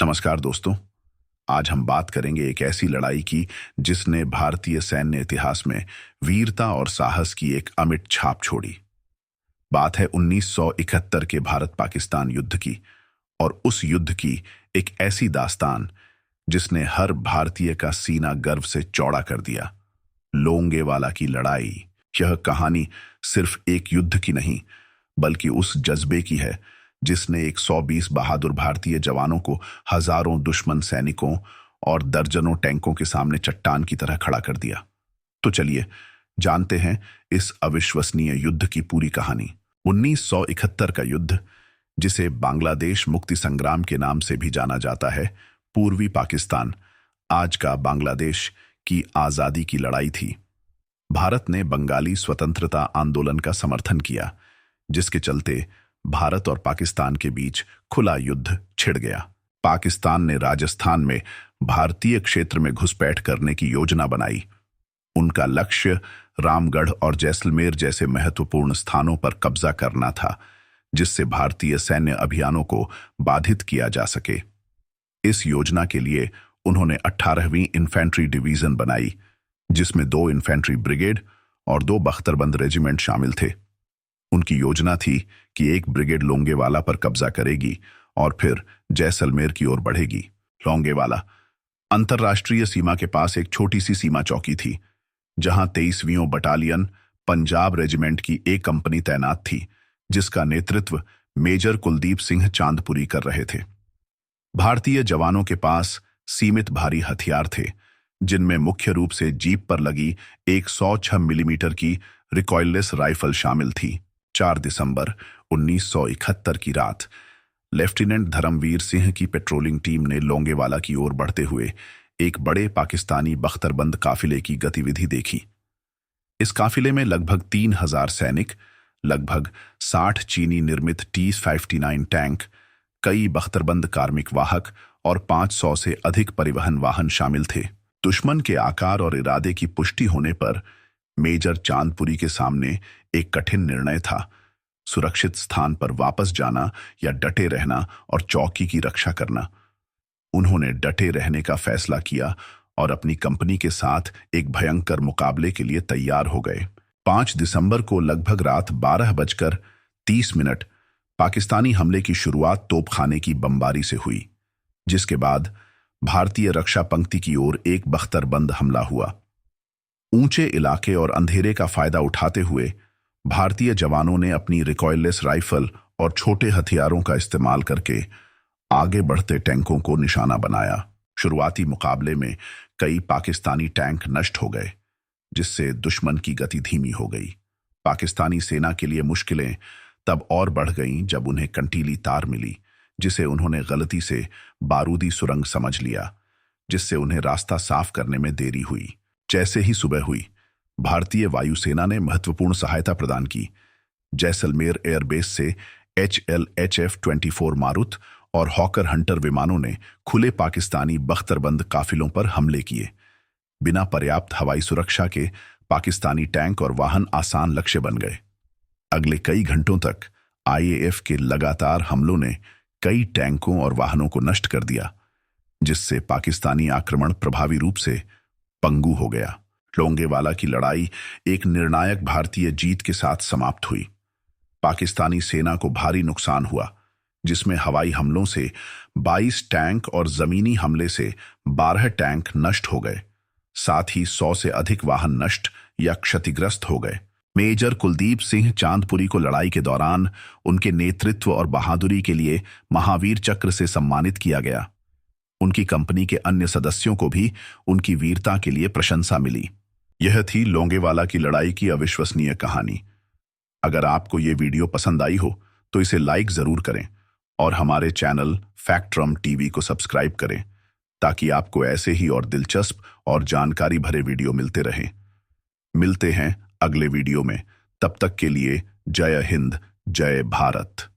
नमस्कार दोस्तों। आज हम बात करेंगे एक ऐसी लड़ाई की जिसने भारतीय सैन्य इतिहास में वीरता और साहस की एक अमिट छाप छोड़ी। बात है 1971 के भारत पाकिस्तान युद्ध की, और उस युद्ध की एक ऐसी दास्तान जिसने हर भारतीय का सीना गर्व से चौड़ा कर दिया। लोंगेवाला की लड़ाई। यह कहानी सिर्फ एक युद्ध की नहीं, बल्कि उस जज्बे की है जिसने 120 बहादुर भारतीय जवानों को हजारों दुश्मन सैनिकों और दर्जनों टैंकों के सामने चट्टान की तरह खड़ा कर दिया। तो चलिए जानते हैं इस अविश्वसनीय युद्ध की पूरी कहानी। 1971 का युद्ध, जिसे बांग्लादेश मुक्ति संग्राम के नाम से भी जाना जाता है, पूर्वी पाकिस्तान, आज का बांग्लादेश की आजादी की लड़ाई थी। भारत ने बंगाली स्वतंत्रता आंदोलन का समर्थन किया, जिसके चलते भारत और पाकिस्तान के बीच खुला युद्ध छिड़ गया। पाकिस्तान ने राजस्थान में भारतीय क्षेत्र में घुसपैठ करने की योजना बनाई। उनका लक्ष्य रामगढ़ और जैसलमेर जैसे महत्वपूर्ण स्थानों पर कब्जा करना था, जिससे भारतीय सैन्य अभियानों को बाधित किया जा सके। इस योजना के लिए उन्होंने 18वीं इन्फेंट्री डिवीजन बनाई, जिसमें 2 इन्फेंट्री ब्रिगेड और 2 बख्तरबंद रेजिमेंट शामिल थे। उनकी योजना थी कि एक ब्रिगेड लोंगेवाला पर कब्जा करेगी और फिर जैसलमेर की ओर बढ़ेगी। लोंगेवाला अंतर्राष्ट्रीय सीमा के पास एक छोटी सी सीमा चौकी थी, जहां 23वीं बटालियन पंजाब रेजिमेंट की एक कंपनी तैनात थी, जिसका नेतृत्व मेजर कुलदीप सिंह चांदपुरी कर रहे थे। भारतीय जवानों के पास सीमित भारी हथियार थे, जिनमें मुख्य रूप से जीप पर लगी एक 106 मिलीमीटर की रिकॉइललेस राइफल शामिल थी। 4 दिसंबर 1971 की रात लेफ्टिनेंट धर्मवीर सिंह की पेट्रोलिंग टीम ने लोंगेवाला की ओर बढ़ते हुए एक बड़े पाकिस्तानी बख्तरबंद काफिले की गतिविधि देखी। इस काफिले में लगभग 3000 सैनिक, लगभग 60 चीनी निर्मित T-59 टैंक, कई बख्तरबंद कार्मिक वाहक और 500 से अधिक परिवहन वाहन शामिल थे। दुश्मन के आकार और इरादे की पुष्टि होने पर मेजर चांदपुरी के सामने एक कठिन निर्णय था: सुरक्षित स्थान पर वापस जाना या डटे रहना और चौकी की रक्षा करना। उन्होंने डटे रहने का फैसला किया और अपनी कंपनी के साथ एक भयंकर मुकाबले के लिए तैयार हो गए। 5 दिसंबर को लगभग रात 12:30 पाकिस्तानी हमले की शुरुआत तोपखाने की बमबारी से हुई, जिसके बाद भारतीय रक्षा पंक्ति की ओर एक बख्तरबंद हमला हुआ। ऊंचे इलाके और अंधेरे का फायदा उठाते हुए भारतीय जवानों ने अपनी रिकॉइललेस राइफल और छोटे हथियारों का इस्तेमाल करके आगे बढ़ते टैंकों को निशाना बनाया। शुरुआती मुकाबले में कई पाकिस्तानी टैंक नष्ट हो गए, जिससे दुश्मन की गति धीमी हो गई। पाकिस्तानी सेना के लिए मुश्किलें तब और बढ़ गईं जब उन्हें कंटीली तार मिली, जिसे उन्होंने गलती से बारूदी सुरंग समझ लिया, जिससे उन्हें रास्ता साफ करने में देरी हुई। जैसे ही सुबह हुई, भारतीय वायुसेना ने महत्वपूर्ण सहायता प्रदान की। जैसलमेर एयरबेस से HLHF-24 मारुत और हॉकर हंटर विमानों ने खुले पाकिस्तानी बख्तरबंद काफिलों पर हमले किए। बिना पर्याप्त हवाई सुरक्षा के पाकिस्तानी टैंक और वाहन आसान लक्ष्य बन गए। अगले कई घंटों तक IAF के लगातार हमलों ने कई टैंकों और वाहनों को नष्ट कर दिया, जिससे पाकिस्तानी आक्रमण प्रभावी रूप से पंगु हो गया। लोंगेवाला की लड़ाई एक निर्णायक भारतीय जीत के साथ समाप्त हुई। पाकिस्तानी सेना को भारी नुकसान हुआ, जिसमें हवाई हमलों से 22 टैंक और जमीनी हमले से 12 टैंक नष्ट हो गए। साथ ही 100 से अधिक वाहन नष्ट या क्षतिग्रस्त हो गए। मेजर कुलदीप सिंह चांदपुरी को लड़ाई के दौरान उनके नेतृत्व और बहादुरी के लिए महावीर चक्र से सम्मानित किया गया। उनकी कंपनी के अन्य सदस्यों को भी उनकी वीरता के लिए प्रशंसा मिली। यह थी लोंगेवाला की लड़ाई की अविश्वसनीय कहानी। अगर आपको ये वीडियो पसंद आई हो तो इसे लाइक जरूर करें और हमारे चैनल फैक्ट्रम टीवी को सब्सक्राइब करें, ताकि आपको ऐसे ही और दिलचस्प और जानकारी भरे वीडियो मिलते रहें। मिलते हैं अगले वीडियो में। तब तक के लिए जय हिंद, जय भारत।